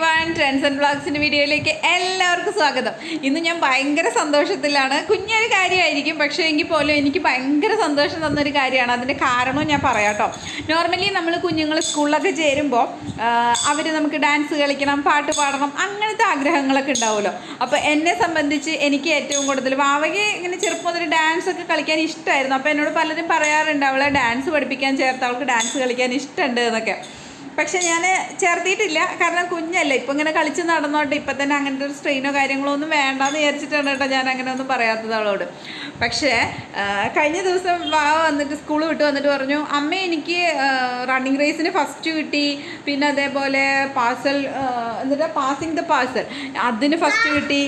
Everyone, trends and വ്ളോഗ്സിൻ്റെ വീഡിയോയിലേക്ക് എല്ലാവർക്കും സ്വാഗതം. ഇന്ന് ഞാൻ ഭയങ്കര സന്തോഷത്തിലാണ്. കുഞ്ഞൊരു കാര്യമായിരിക്കും, പക്ഷേ എങ്കിൽ പോലും എനിക്ക് ഭയങ്കര സന്തോഷം തന്നൊരു കാര്യമാണ്. അതിൻ്റെ കാരണവും ഞാൻ പറയാം കേട്ടോ. നോർമലി നമ്മൾ കുഞ്ഞുങ്ങൾ സ്കൂളിലൊക്കെ ചേരുമ്പോൾ അവർ നമുക്ക് ഡാൻസ് കളിക്കണം, പാട്ട് പാടണം, അങ്ങനത്തെ ആഗ്രഹങ്ങളൊക്കെ ഉണ്ടാവുമല്ലോ. അപ്പോൾ എന്നെ സംബന്ധിച്ച് എനിക്ക് ഏറ്റവും കൂടുതൽ വാവയ്ക്ക് ഇങ്ങനെ ചെറുപ്പം മുതൽ ഡാൻസൊക്കെ കളിക്കാൻ ഇഷ്ടമായിരുന്നു. അപ്പോൾ എന്നോട് പലരും പറയാറുണ്ട് അവളെ ഡാൻസ് പഠിപ്പിക്കാൻ ചേർത്ത്, അവൾക്ക് ഡാൻസ് കളിക്കാൻ ഇഷ്ടമുണ്ട് എന്നൊക്കെ. പക്ഷെ ഞാൻ ചേർത്തിയിട്ടില്ല, കാരണം കുഞ്ഞല്ലേ. ഇപ്പം ഇങ്ങനെ കളിച്ച് നടന്നോട്ടെ, ഇപ്പം തന്നെ അങ്ങനത്തെ ഒരു സ്ട്രെയിനോ കാര്യങ്ങളോ ഒന്നും വേണ്ടാന്ന് വിചാരിച്ചിട്ടാണ് കേട്ടോ ഞാൻ അങ്ങനെ ഒന്നും പറയാത്തത് അവളോട്. പക്ഷേ കഴിഞ്ഞ ദിവസം വാവ വന്നിട്ട് സ്കൂൾ വിട്ട് വന്നിട്ട് പറഞ്ഞു, അമ്മ എനിക്ക് റണ്ണിങ് റേസിന് ഫസ്റ്റ് കിട്ടി, പിന്നെ അതേപോലെ പാഴ്സൽ എന്നിട്ട് പാസിങ് ദ പാഴ്സൽ അതിന് ഫസ്റ്റ് കിട്ടി,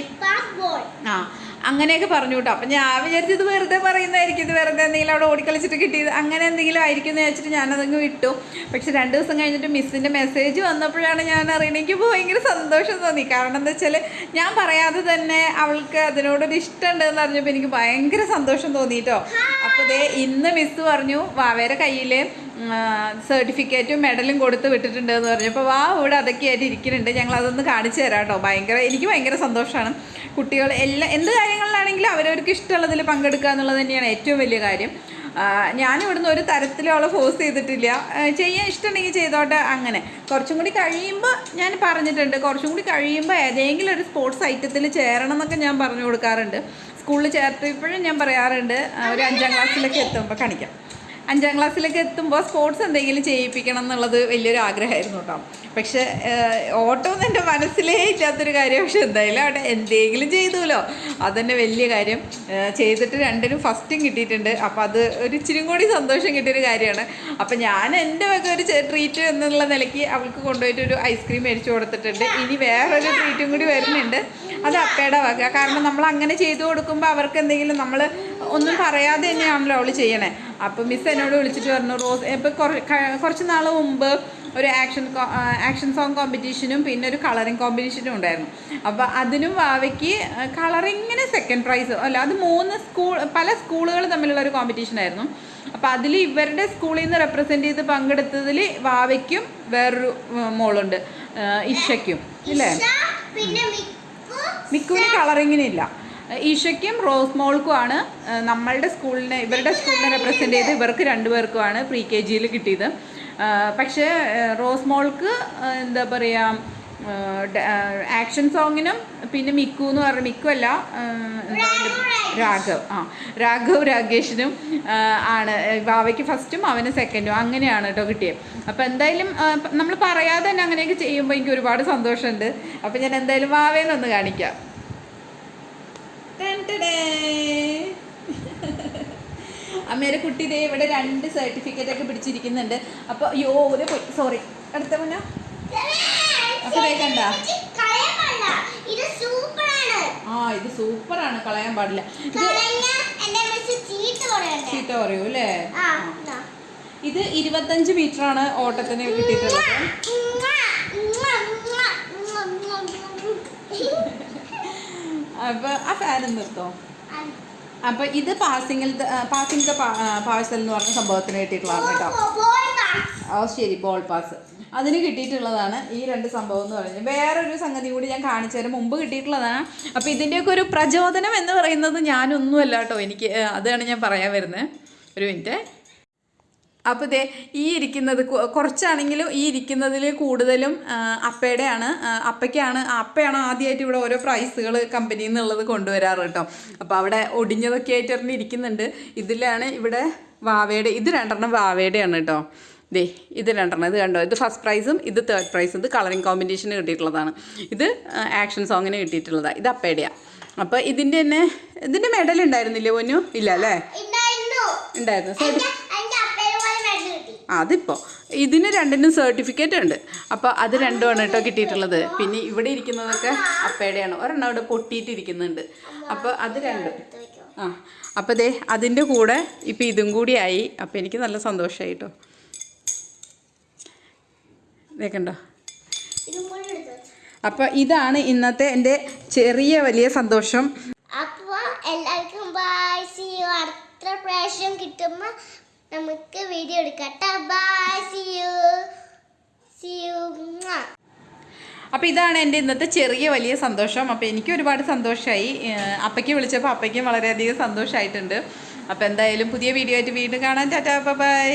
അങ്ങനെയൊക്കെ പറഞ്ഞു കേട്ടോ. അപ്പം ഞാൻ വിചാരിച്ചത് വെറുതെ പറയുന്നതായിരിക്കും, ഇത് വെറുതെ എന്തെങ്കിലും അവിടെ ഓടിക്കളിച്ചിട്ട് കിട്ടിയത് അങ്ങനെ എന്തെങ്കിലും ആയിരിക്കും എന്ന് വെച്ചിട്ട് ഞാനതങ്ങ് വിട്ടു. പക്ഷെ 2 ദിവസം കഴിഞ്ഞിട്ട് മിസ്സിൻ്റെ മെസ്സേജ് വന്നപ്പോഴാണ് ഞാൻ അറിയണത്. എനിക്ക് ഭയങ്കര സന്തോഷം തോന്നി. കാരണം എന്താ വെച്ചാൽ ഞാൻ പറയാതെ തന്നെ അവൾക്ക് അതിനോടൊരു ഇഷ്ടമുണ്ടെന്ന് അറിഞ്ഞപ്പോൾ എനിക്ക് ഭയങ്കര സന്തോഷം തോന്നി കേട്ടോ. അപ്പോൾ ഇന്ന് മിസ്സ് പറഞ്ഞു വാവേരെ കയ്യിൽ സർട്ടിഫിക്കറ്റും മെഡലും കൊടുത്ത് വിട്ടിട്ടുണ്ട് എന്ന് പറഞ്ഞു. അപ്പോൾ ഇവിടെ അതൊക്കെ ആയിട്ട് ഇരിക്കുന്നുണ്ട്. ഞങ്ങൾ അതൊന്ന് കാണിച്ചു തരാം കേട്ടോ. എനിക്ക് ഭയങ്കര സന്തോഷമാണ്. കുട്ടികൾ എന്ത് കാര്യങ്ങളിലാണെങ്കിലും അവരവർക്ക് ഇഷ്ടമുള്ളതിൽ പങ്കെടുക്കുക എന്നുള്ളത് തന്നെയാണ് ഏറ്റവും വലിയ കാര്യം. ഞാനിവിടുന്ന് ഒരു തരത്തിലും അവളെ ഫോഴ്സ് ചെയ്തിട്ടില്ല. ചെയ്യാൻ ഇഷ്ടമുണ്ടെങ്കിൽ ചെയ്തോട്ടെ. അങ്ങനെ കുറച്ചും കൂടി കഴിയുമ്പോൾ ഞാൻ പറഞ്ഞിട്ടുണ്ട്, കുറച്ചും കൂടി കഴിയുമ്പോൾ ഏതെങ്കിലും ഒരു സ്പോർട്സ് ഐറ്റത്തിൽ ചേരണം എന്നൊക്കെ ഞാൻ പറഞ്ഞു കൊടുക്കാറുണ്ട്. സ്കൂളിൽ ചേർത്തപ്പോഴും ഞാൻ പറയാറുണ്ട്, ഒരു 5ാം ക്ലാസ്സിലൊക്കെ എത്തുമ്പോൾ കാണിക്കാം. 5ാം ക്ലാസ്സിലൊക്കെ എത്തുമ്പോൾ സ്പോർട്സ് എന്തെങ്കിലും ചെയ്യിപ്പിക്കണം എന്നുള്ളത് വലിയൊരു ആഗ്രഹമായിരുന്നു കേട്ടോ. പക്ഷേ ഓട്ടമൊന്നും എൻ്റെ മനസ്സിലേ ഇല്ലാത്തൊരു കാര്യം. പക്ഷെ എന്തായാലും അവിടെ എന്തെങ്കിലും ചെയ്തുല്ലോ, അതുതന്നെ വലിയ കാര്യം. ചെയ്തിട്ട് 2നും ഫസ്റ്റും കിട്ടിയിട്ടുണ്ട്. അപ്പോൾ അത് ഒരു ഇച്ചിരി കൂടി സന്തോഷം കിട്ടിയൊരു കാര്യമാണ്. അപ്പോൾ ഞാൻ എൻ്റെ വക ഒരു ട്രീറ്റ് എന്നുള്ള നിലയ്ക്ക് അവൾക്ക് കൊണ്ടുപോയിട്ട് ഒരു ഐസ്ക്രീം മേടിച്ചു കൊടുത്തിട്ടുണ്ട്. ഇനി വേറൊരു ട്രീറ്റും കൂടി വരുന്നുണ്ട്, അത് അപ്പയുടെ വക. കാരണം നമ്മൾ അങ്ങനെ ചെയ്തു കൊടുക്കുമ്പോൾ അവർക്ക് എന്തെങ്കിലും നമ്മൾ ഒന്നും പറയാതെ തന്നെയാണല്ലോ അവൾ ചെയ്യണേ. അപ്പോൾ മിസ് എന്നോട് വിളിച്ചിട്ട് പറഞ്ഞു, റോസ് ഇപ്പോൾ കുറച്ച് നാൾ മുമ്പ് ഒരു ആക്ഷൻ സോങ് കോമ്പറ്റീഷനും പിന്നെ ഒരു കളറിങ് കോമ്പറ്റീഷനും ഉണ്ടായിരുന്നു. അപ്പോൾ അതിനും വാവയ്ക്ക് കളറിങ്ങിന് 2nd പ്രൈസ് അല്ല, അത് 3 പല സ്കൂളുകൾ തമ്മിലുള്ള ഒരു കോമ്പറ്റീഷനായിരുന്നു. അപ്പോൾ അതിൽ ഇവരുടെ സ്കൂളിൽ നിന്ന് റെപ്രസെൻ്റ് ചെയ്ത് പങ്കെടുത്തതിൽ വാവയ്ക്കും വേറൊരു മോളുണ്ട്, ഇഷയ്ക്കും ഇല്ലേ. മിക്കുവിന് കളറിങ്ങിനില്ല. ഈഷയ്ക്കും റോസ് മോൾക്കുമാണ് ഇവരുടെ സ്കൂളിനെ റെപ്രസെൻ്റ് ചെയ്ത് ഇവർക്ക് 2 പേർക്കുമാണ് പ്രീ KGയിൽ കിട്ടിയത്. പക്ഷേ റോസ് മോൾക്ക് എന്താ പറയുക, ആക്ഷൻ സോങ്ങിനും പിന്നെ മിക്കു എന്ന് പറഞ്ഞ മിക്കു അല്ല രാഘവ് രാഗേഷിനും ആണ്. വാവയ്ക്ക് ഫസ്റ്റും അവന് 2നും അങ്ങനെയാണ് കേട്ടോ കിട്ടിയത്. അപ്പോൾ എന്തായാലും നമ്മൾ പറയാതെ തന്നെ അങ്ങനെയൊക്കെ ചെയ്യുമ്പോൾ എനിക്ക് ഒരുപാട് സന്തോഷമുണ്ട്. അപ്പോൾ ഞാൻ എന്തായാലും വാവേനൊന്ന് കാണിക്കാം. അമ്മേരെ കുട്ടി ഇവിടെ 2 സർട്ടിഫിക്കറ്റ് ഒക്കെ പിടിച്ചിരിക്കുന്നുണ്ട്. അപ്പോൾ സോറി അടുത്ത മുന്നോ അപ്പോൾ കണ്ട ഇത് സൂപ്പറാണ്, കളയാൻ പാടില്ല. ചീത്ത പറയൂ അല്ലേ. ഇത് 25 മീറ്ററാണ് ഓട്ടത്തിന് കിട്ടിയിട്ടുള്ളത്. അപ്പോൾ ആ ഫാനും നിർത്തോ. അപ്പോൾ ഇത് പാസിംഗ് ദ പാഴ്സൽ എന്ന് പറഞ്ഞ സംഭവത്തിന് കിട്ടിയിട്ടുള്ളതാണ് കേട്ടോ. ശരി, ബോൾ പാസ് അതിന് കിട്ടിയിട്ടുള്ളതാണ് ഈ 2 സംഭവം എന്ന് പറയുന്നത്. വേറൊരു സംഗതി കൂടി ഞാൻ കാണിച്ചു തരാം, മുമ്പ് കിട്ടിയിട്ടുള്ളതാണ്. അപ്പോൾ ഇതിൻ്റെയൊക്കെ ഒരു പ്രചോദനം എന്ന് പറയുന്നത് ഞാനൊന്നുമല്ല കേട്ടോ. അതാണ് ഞാൻ പറയാൻ വരുന്നത്. ഒരു മിനിറ്റ്. അപ്പോൾ ഈ ഇരിക്കുന്നത് കുറച്ചാണെങ്കിലും ഈ ഇരിക്കുന്നതിൽ കൂടുതലും അപ്പയുടെയാണ്. അപ്പയാണ് ആദ്യമായിട്ട് ഇവിടെ ഓരോ പ്രൈസുകൾ കമ്പനിയിൽ നിന്നുള്ളത് കൊണ്ടുവരാറ് കേട്ടോ. അപ്പോൾ അവിടെ ഒടിഞ്ഞതൊക്കെ ആയിട്ട് ഇരിക്കുന്നുണ്ട്. ഇതിലാണ് ഇവിടെ വാവയുടെ, ഇത് 2 വാവയുടെയാണ് കേട്ടോ. ഇത് 2 ഇത് കണ്ടോ, ഇത് ഫസ്റ്റ് പ്രൈസും ഇത് 3rd പ്രൈസും. ഇത് കളറിങ് കോമ്പറ്റീഷന് കിട്ടിയിട്ടുള്ളതാണ്. ഇത് ആക്ഷൻ സോങ്ങിന് കിട്ടിയിട്ടുള്ളതാണ്. ഇത് അപ്പയുടെയാണ്. അപ്പോൾ ഇതിൻ്റെ മെഡൽ ഉണ്ടായിരുന്നില്ലേ പൊന്നു? ഇല്ല അല്ലേ, ഉണ്ടായിരുന്നു. അതിപ്പോൾ ഇതിന് 2നും സർട്ടിഫിക്കറ്റ് ഉണ്ട്. അപ്പോൾ അത് 2ആണ് കേട്ടോ കിട്ടിയിട്ടുള്ളത്. പിന്നെ ഇവിടെ ഇരിക്കുന്നതൊക്കെ അപ്പയുടെയാണ്. ഒരെണ്ണം അവിടെ പൊട്ടിയിട്ടിരിക്കുന്നുണ്ട്. അപ്പോൾ അത് 2. അപ്പോൾ അതിൻ്റെ കൂടെ ഇപ്പോൾ ഇതും കൂടിയായി. അപ്പോൾ എനിക്ക് നല്ല സന്തോഷമായി കേട്ടോ. കണ്ടോ. അപ്പോൾ ഇതാണ് ഇന്നത്തെ എൻ്റെ ചെറിയ വലിയ സന്തോഷം. അപ്പോൾ എല്ലാവർക്കും ബൈ. See U. അടുത്ത പ്രാവശ്യം കിട്ടുമ്പോൾ നമുക്ക് വീഡിയോ എടുക്കാം. ബൈ. See you. അപ്പോൾ ഇതാണ് എൻ്റെ ഇന്നത്തെ ചെറിയ വലിയ സന്തോഷം. അപ്പോൾ എനിക്ക് ഒരുപാട് സന്തോഷമായി. അപ്പയ്ക്ക് വിളിച്ചപ്പോൾ അപ്പയ്ക്കും വളരെയധികം സന്തോഷമായിട്ടുണ്ട്. അപ്പോൾ എന്തായാലും പുതിയ വീഡിയോ ആയിട്ട് വീണ്ടും കാണാൻ. Tata bye.